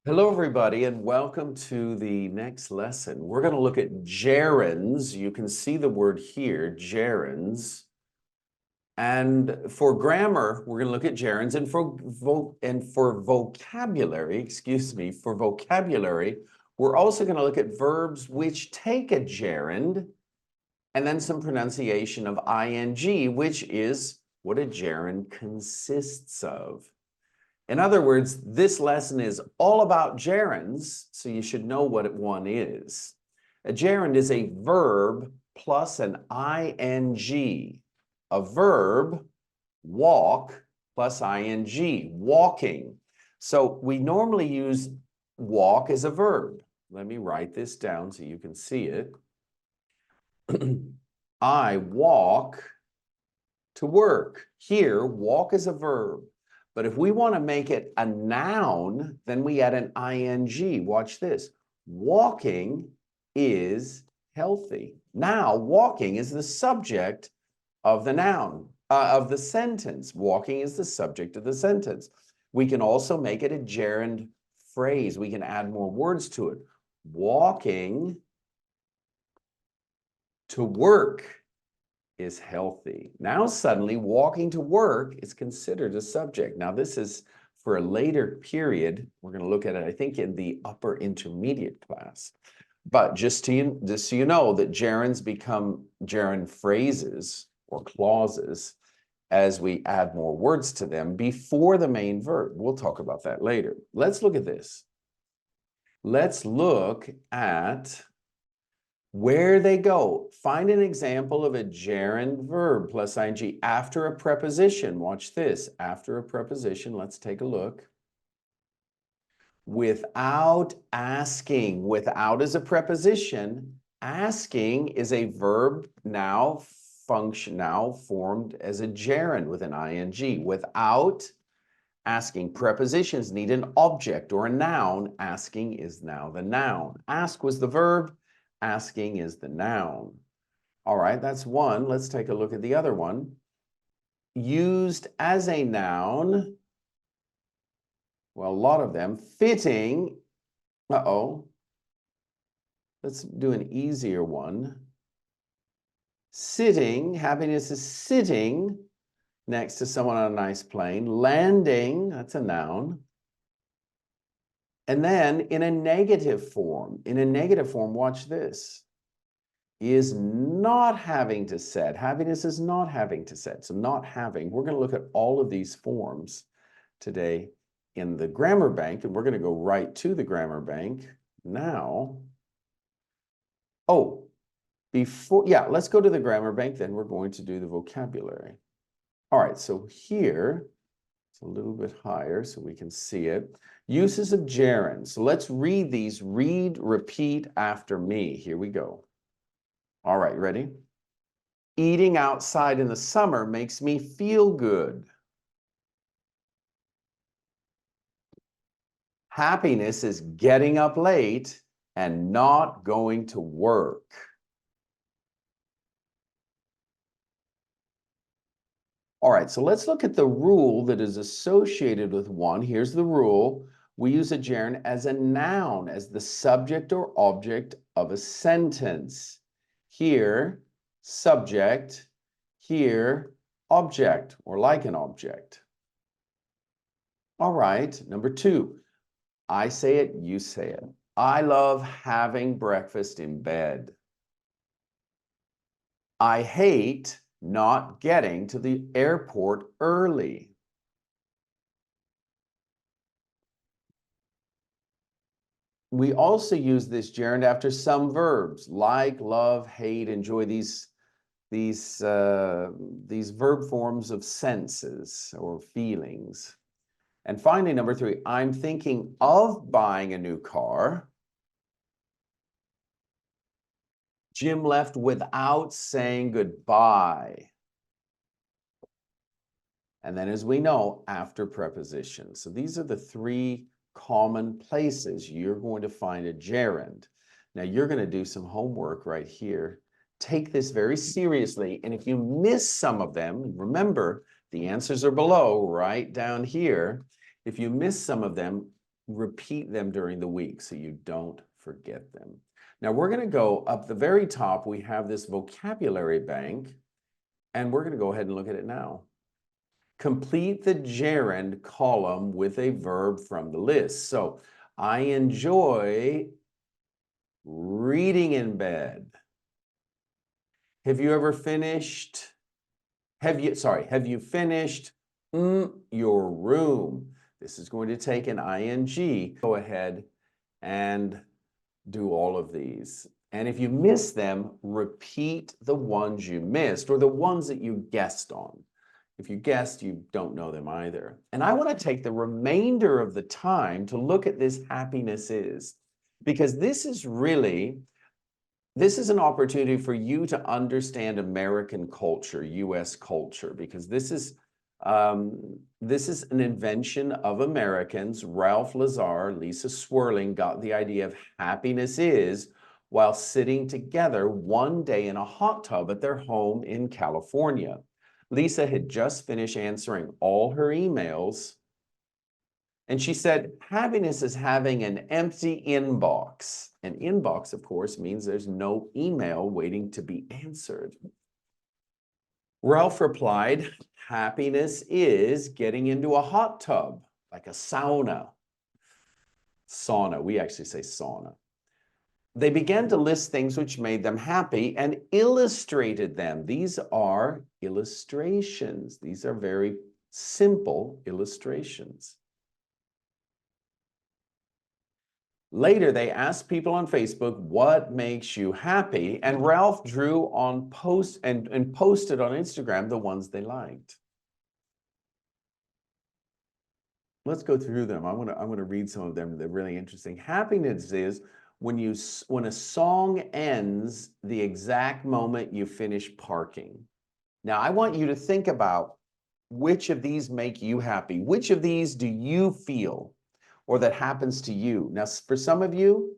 Hello, everybody, and welcome to the next lesson. We're going to look at gerunds. You can see the word here, gerunds. And for grammar, we're going to look at gerunds. And for vocabulary, for vocabulary, we're also going to look at verbs which take a gerund, and then some pronunciation of ing, which is what a gerund consists of. In other words, this lesson is all about gerunds, so you should know what one is. A gerund is a verb plus an ing. A verb, walk, plus ing, walking. So we normally use walk as a verb. Let me write this down so you can see it. I walk to work. Here, walk is a verb. But if we want to make it a noun, then we add an ing. Watch this. Walking is healthy. Now, walking is the subject of the noun, of the sentence. Walking is the subject of the sentence. We can also make it a gerund phrase. We can add more words to it. Walking to work is healthy. Now suddenly walking to work is considered a subject. Now this is for a later period. We're going to look at it, I think, in the upper intermediate class. But just so you know that gerunds become gerund phrases or clauses as we add more words to them before the main verb. We'll talk about that later. Let's look at this. Let's look at where they go. Find an example of a gerund verb plus ing after a preposition. Watch this. After a preposition, let's take a look. Without asking. Without is a preposition. Asking is a verb now formed as a gerund with an ing. Without asking. Prepositions need an object or a noun. Asking is now the noun. Ask was the verb. Asking is the noun. All right, that's one. Let's take a look at the other one. Used as a noun. Well, a lot of them. Fitting. Let's do an easier one. Sitting. Happiness is sitting next to someone on a nice plane. Landing. That's a noun. And then in a negative form, watch this, is not having to set. Happiness is not having to set. So not having, we're going to look at all of these forms today in the grammar bank, and we're going to go right to the grammar bank now. Let's go to the grammar bank, then we're going to do the vocabulary. All right, so here, it's a little bit higher so we can see it. Uses of gerunds. So let's read these. Read, repeat after me. Here we go. All right, ready? Eating outside in the summer makes me feel good. Happiness is getting up late and not going to work. All right, so let's look at the rule that is associated with one. Here's the rule. We use a gerund as a noun, as the subject or object of a sentence. Here, subject. Here, object, or like an object. All right, number two. I say it, you say it. I love having breakfast in bed. I hate not getting to the airport early. We also use this gerund after some verbs, like, love, hate, enjoy, these verb forms of senses or feelings. And finally, number three, I'm thinking of buying a new car. Jim left without saying goodbye. And then, as we know, after prepositions. So these are the three common places you're going to find a gerund. Now, you're going to do some homework right here. Take this very seriously. And if you miss some of them, remember, the answers are below, right down here. If you miss some of them, repeat them during the week so you don't forget them. Now we're going to go up the very top. We have this vocabulary bank, and we're going to go ahead and look at it now. Complete the gerund column with a verb from the list. So I enjoy reading in bed. Have you ever finished? Have you finished your room? This is going to take an ing. Go ahead and do all of these. And if you miss them, repeat the ones you missed or the ones that you guessed on. If you guessed, you don't know them either. And I want to take the remainder of the time to look at this happiness is, because this is an opportunity for you to understand American culture, US culture, because this is an invention of Americans. Ralph Lazar, Lisa Swirling got the idea of happiness is while sitting together one day in a hot tub at their home in California. Lisa had just finished answering all her emails, and she said, happiness is having an empty inbox. An inbox, of course, means there's no email waiting to be answered. Ralph replied, happiness is getting into a hot tub, like a sauna. Sauna, we actually say sauna. They began to list things which made them happy and illustrated them. These are illustrations. These are very simple illustrations. Later, they asked people on Facebook, what makes you happy? And Ralph drew on posts and posted on Instagram the ones they liked. Let's go through them. I want to read some of them. They're really interesting. Happiness is when a song ends the exact moment you finish parking. Now, I want you to think about which of these make you happy. Which of these do you feel or that happens to you? Now, for some of you,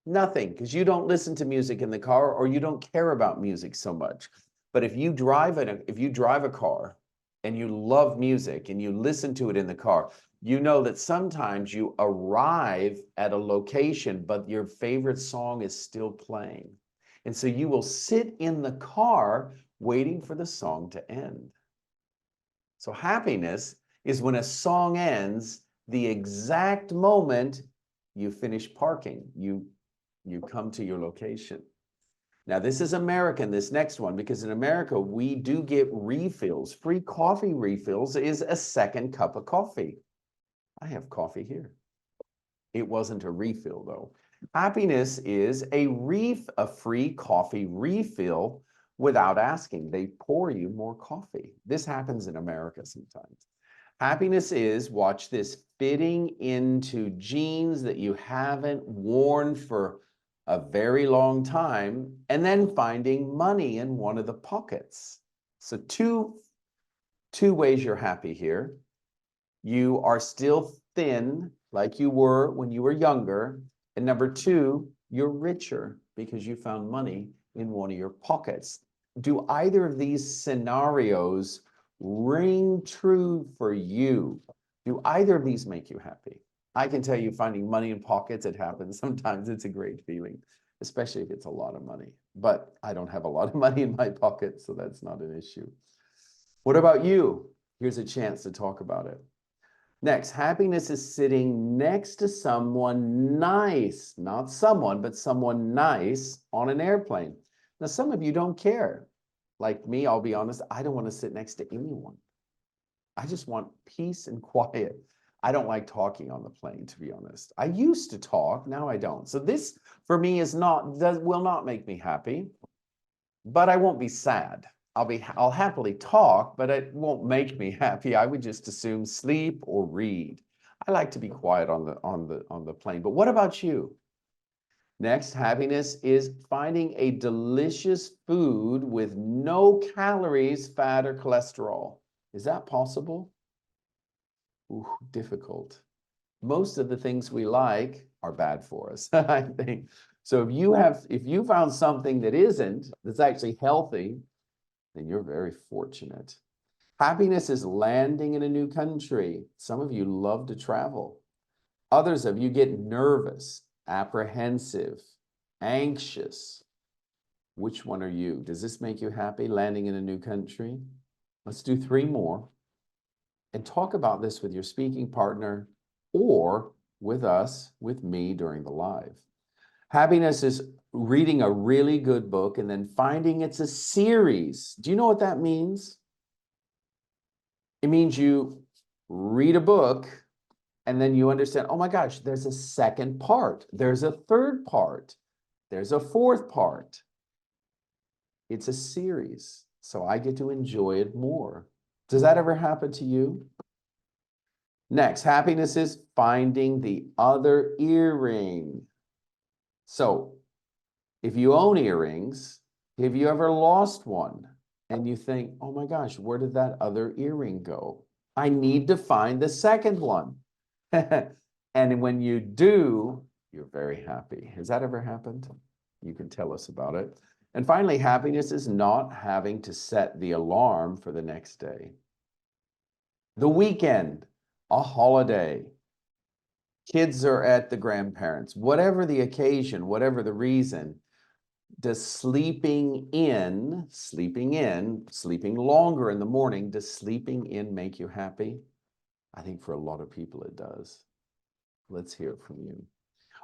nothing, because you don't listen to music in the car or you don't care about music so much. But if you drive a car and you love music and you listen to it in the car, you know that sometimes you arrive at a location, but your favorite song is still playing. And so you will sit in the car waiting for the song to end. So happiness is when a song ends the exact moment you finish parking, you come to your location. Now, this is American, this next one, because in America, we do get refills. Free coffee refills is a second cup of coffee. I have coffee here. It wasn't a refill, though. Happiness is a free coffee refill without asking. They pour you more coffee. This happens in America sometimes. Happiness is, watch this, fitting into jeans that you haven't worn for a very long time, and then finding money in one of the pockets. So two ways you're happy here. You are still thin like you were when you were younger. And number two, you're richer because you found money in one of your pockets. Do either of these scenarios ring true for you? Do either of these make you happy? I can tell you, finding money in pockets, it happens. Sometimes it's a great feeling, especially if it's a lot of money. But I don't have a lot of money in my pocket, so that's not an issue. What about you? Here's a chance to talk about it. Next, happiness is sitting next to someone nice, not someone, but someone nice on an airplane. Now, some of you don't care. Like me, I'll be honest, I don't want to sit next to anyone. I just want peace and quiet. I don't like talking on the plane, to be honest. I used to talk, now I don't. So this, for me, will not make me happy, but I won't be sad. I'll happily talk, but it won't make me happy. I would just assume sleep or read. I like to be quiet on the plane. But what about you? Next, happiness is finding a delicious food with no calories, fat, or cholesterol. Is that possible? Ooh, difficult. Most of the things we like are bad for us, I think. So if you found something that's actually healthy, then you're very fortunate. Happiness is landing in a new country. Some of you love to travel. Others of you get nervous, apprehensive, anxious. Which one are you? Does this make you happy, landing in a new country? Let's do 3 more. And talk about this with your speaking partner or with us, with me during the live. Happiness is reading a really good book and then finding it's a series. Do you know what that means? It means you read a book and then you understand, oh my gosh, there's a second part. There's a third part. There's a fourth part. It's a series, so I get to enjoy it more. Does that ever happen to you? Next, happiness is finding the other earring. So if you own earrings, have you ever lost one? And you think, oh my gosh, where did that other earring go? I need to find the second one. And when you do, you're very happy. Has that ever happened? You can tell us about it. And finally, happiness is not having to set the alarm for the next day. The weekend, a holiday, kids are at the grandparents', whatever the occasion, whatever the reason, does sleeping longer in the morning, does sleeping in make you happy? I think for a lot of people it does. Let's hear it from you.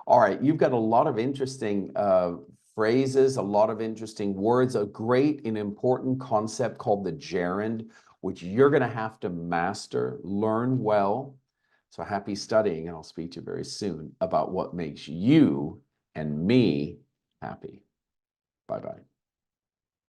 All right, you've got a lot of interesting phrases, a lot of interesting words, a great and important concept called the gerund, which you're going to have to master, learn well. So happy studying, and I'll speak to you very soon about what makes you and me happy. Bye-bye.